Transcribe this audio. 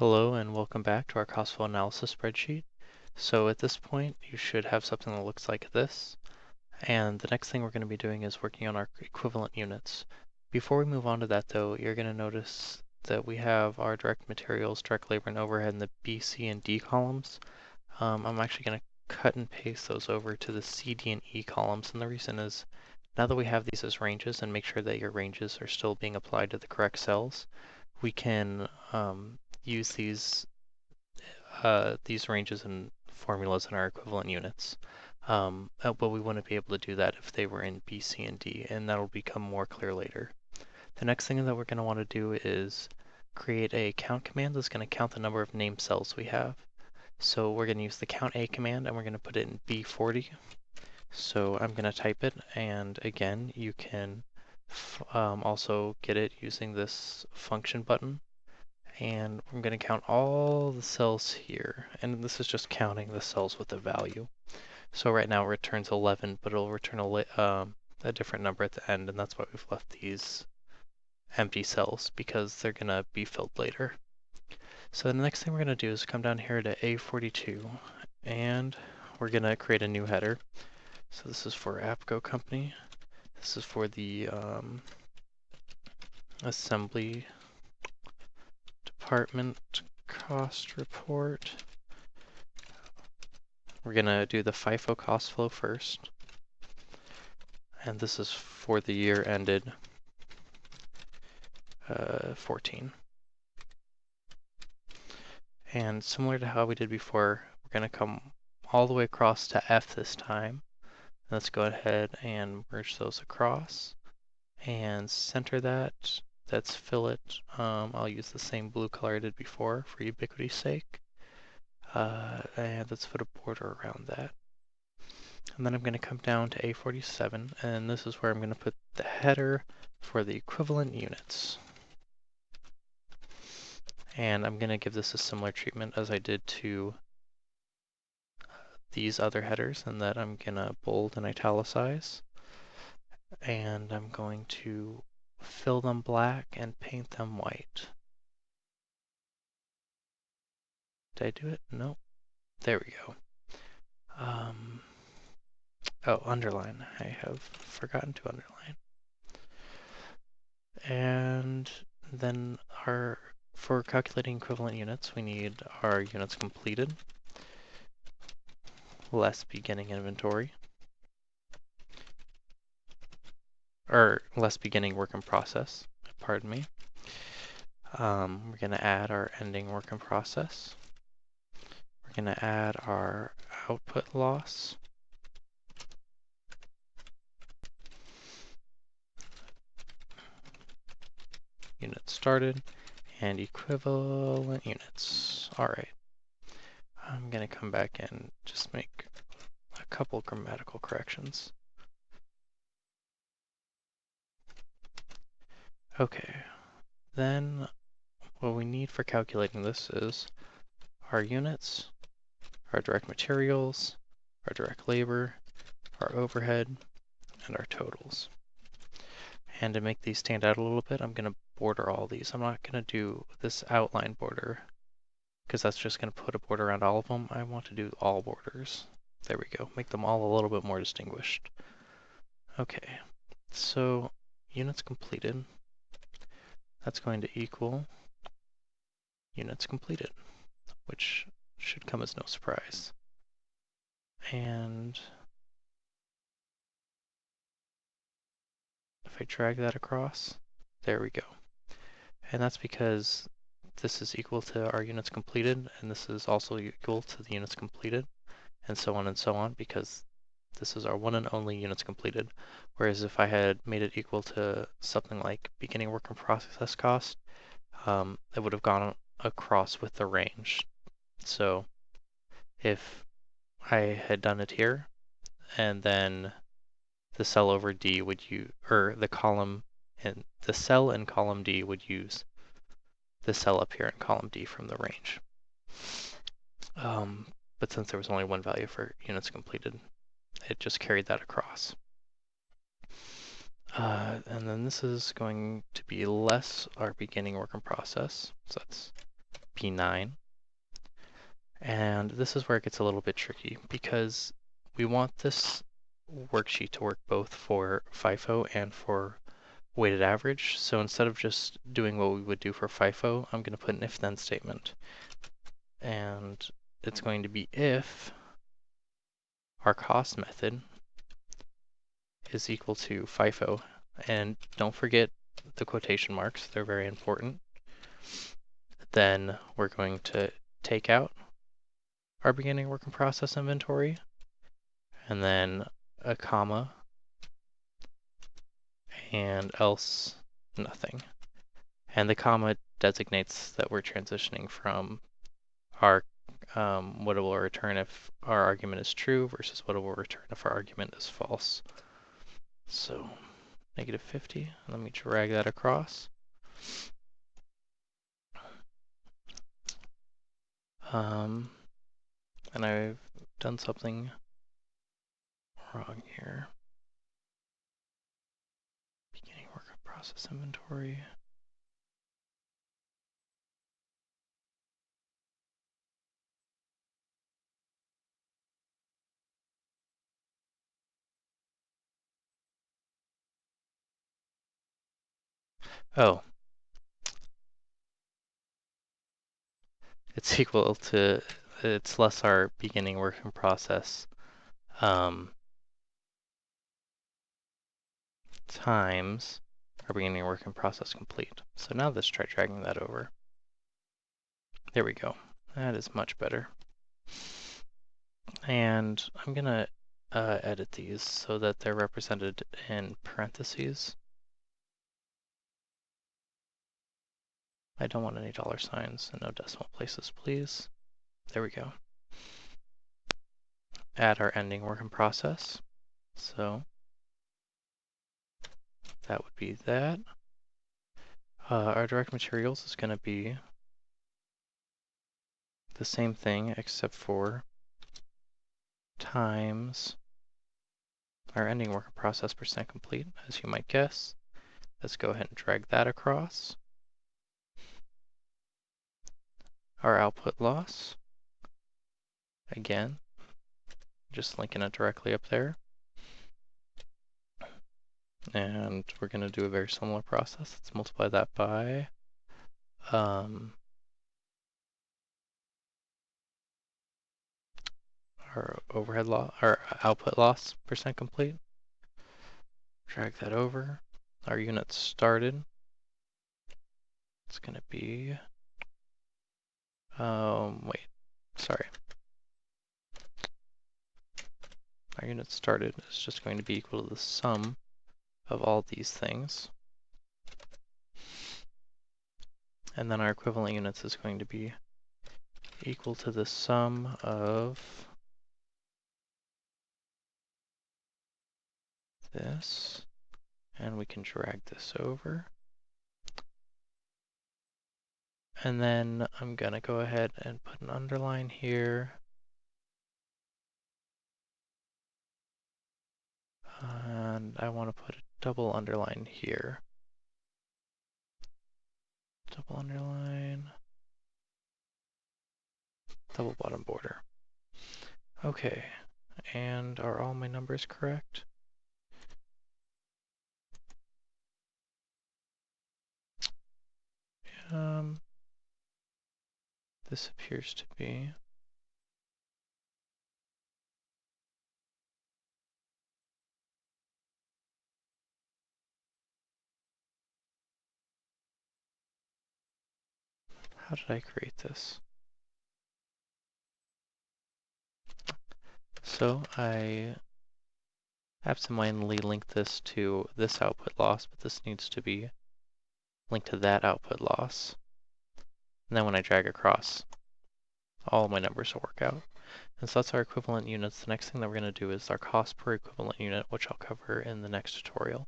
Hello and welcome back to our cost flow analysis spreadsheet. So at this point, you should have something that looks like this. And the next thing we're going to be doing is working on our equivalent units. Before we move on to that though, you're going to notice that we have our direct materials, direct labor, and overhead in the B, C, and D columns. I'm actually going to cut and paste those over to the C, D, and E columns. And the reason is, now that we have these as ranges and make sure that your ranges are still being applied to the correct cells, we can use these ranges and formulas in our equivalent units. But we wouldn't be able to do that if they were in B, C, and D, and that'll become more clear later. The next thing that we're going to want to do is create a count command that's going to count the number of named cells we have. So we're going to use the count A command and we're going to put it in B40. So I'm going to type it, and again, you can also get it using this function button. And I'm going to count all the cells here, and this is just counting the cells with the value. So right now it returns 11, but it'll return a different number at the end, and that's why we've left these empty cells, because they're going to be filled later. So the next thing we're going to do is come down here to A42, and we're going to create a new header. So this is for APCO company. This is for the assembly department cost report. We're going to do the FIFO cost flow first. And this is for the year ended 14. And similar to how we did before, we're going to come all the way across to F this time. Let's go ahead and merge those across and center that. Let's fill it. I'll use the same blue color I did before for ubiquity's sake. And let's put a border around that. And then I'm going to come down to A47, and this is where I'm going to put the header for the equivalent units. And I'm going to give this a similar treatment as I did to these other headers, in that I'm going to bold and italicize. And I'm going to fill them black and paint them white. Did I do it? Nope. There we go. Oh, underline. I have forgotten to underline. And then for calculating equivalent units, we need our units completed, less beginning inventory, or less beginning work in process, pardon me. We're going to add our ending work in process. We're going to add our output loss. Units started, and equivalent units. All right. I'm going to come back and just make a couple grammatical corrections. Okay. Then what we need for calculating this is our units, our direct materials, our direct labor, our overhead, and our totals. And to make these stand out a little bit, I'm going to border all these. I'm not going to do this outline border, because that's just going to put a border around all of them. I want to do all borders. There we go. Make them all a little bit more distinguished. Okay, so units completed. That's going to equal units completed, which should come as no surprise. And if I drag that across, there we go. And that's because this is equal to our units completed, and this is also equal to the units completed, and so on, because this is our one and only units completed. Whereas if I had made it equal to something like beginning work in process cost, it would have gone across with the range. So if I had done it here, and then the cell over D would use, or the column, and the cell in column D would use the cell up here in column D from the range. But since there was only one value for units completed, it just carried that across. And then this is going to be less our beginning work in process. So that's P9. And this is where it gets a little bit tricky because we want this worksheet to work both for FIFO and for weighted average. So instead of just doing what we would do for FIFO, I'm going to put an if-then statement. And it's going to be if our cost method is equal to FIFO. And don't forget the quotation marks, they're very important. Then we're going to take out our beginning work in process inventory, and then a comma, and else nothing. And the comma designates that we're transitioning from our what it will return if our argument is true versus what it will return if our argument is false. So -50, let me drag that across. And I've done something wrong here. Beginning work in process inventory. Oh, it's equal to, it's less our beginning work in process times our beginning work in process complete. So now let's try dragging that over. There we go. That is much better. And I'm gonna edit these so that they're represented in parentheses. I don't want any dollar signs and no decimal places, please. There we go. Add our ending work in process. So that would be that. Our direct materials is going to be the same thing except for times our ending work in process percent complete, as you might guess. Let's go ahead and drag that across. Our output loss, again, just linking it directly up there. And we're going to do a very similar process. Let's multiply that by our overhead loss, our output loss percent complete. Drag that over. Our units started. It's going to be, wait, sorry. Our units started is just going to be equal to the sum of all these things. And then our equivalent units is going to be equal to the sum of this. And we can drag this over. And then I'm going to go ahead and put an underline here. And I want to put a double underline here. Double underline. Double bottom border. Okay. And are all my numbers correct? This appears to be. How did I create this? So I absentmindedly linked this to this output loss, but this needs to be linked to that output loss. And then when I drag across, all my numbers will work out. And so that's our equivalent units. The next thing that we're going to do is our cost per equivalent unit, which I'll cover in the next tutorial.